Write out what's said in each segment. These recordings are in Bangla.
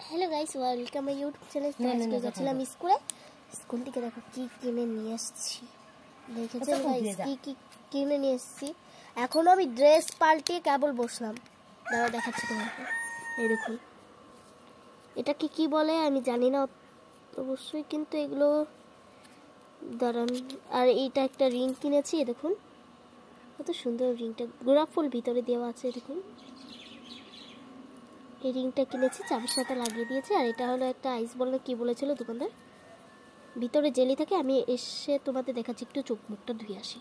Hello guys, welcome my YouTube channel. আজকে গেছিলাম স্কুল থেকে দেখো কি কিনে নিয়ে এসেছি। দেখেছেন গাইস কি কিনে নিয়ে এসেছি। এখন আমি ড্রেস পাল্টিয়ে কেবল বসলাম, দাঁড়াও দেখাচ্ছি তোমাকে। এই দেখুন, এটা কি বলে আমি জানি না অবশ্যই, কিন্তু এগুলো দাঁড়ান। আর এইটা একটা রিং কিনেছি, দেখুন কত সুন্দর রিংটা, গোলাপ ফুল ভিতরে দেওয়া আছে। দেখুন এই রিংটা কিনেছি, চাবির সাথে লাগিয়ে দিয়েছে। আর এটা হলো একটা আইস বল না কি বলেছিল দোকানদার, ভিতরে জেলি থাকে। আমি এসে তোমাদের দেখাচ্ছি, একটু চোখ মুখটা ধুয়ে আসি।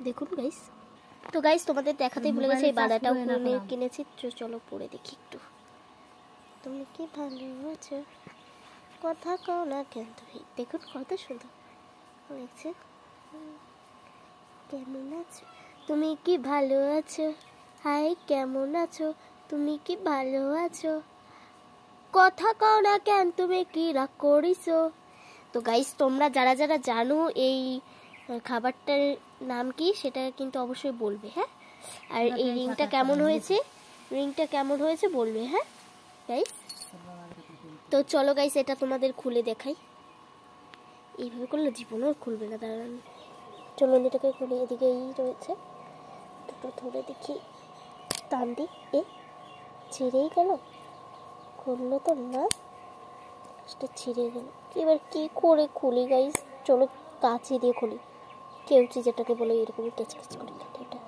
দেখুন গাইস, তো গাইস তোমাদের দেখাতেই ভুলে গেছি, এই বালাটাও কিনেছি। চলো পরে দেখি একটু। তুমি কি ভালো আছো, কথা কও না কেন তুমি। দেখুন কত সুন্দর লাগছে। কেমন আছো, তুমি কি ভালো আছো, হাই কেমন আছো, তুমি কি ভালো আছো, কথা কও না কেন তুমি কি রাগ করিছো। তো গাইস তোমরা যারা যারা জানো এই খাবারটার নাম কি সেটা কিন্তু অবশ্যই বলবে, হ্যাঁ। আর এই রিংটা কেমন হয়েছে বলবে, হ্যাঁ গাইস। তো চলো গাইস এটা তোমাদের খুলে দেখাই। এইভাবে করলে জীবনেও খুলবে না, দাঁড়ান চলো এটাকে খুলে। এদিকে এই রয়েছে, দুটো ধরে দেখি, টান দি, এ ছিঁড়েই গেল, খুললো তো না, সেটা ছিঁড়ে গেল। এবার কি করে খুলি গাইস, চলো কাঁচি দিয়ে খুলি, কেউচি যেটাকে বলে, এরকম কেচ কেচ করে কাটে এটা।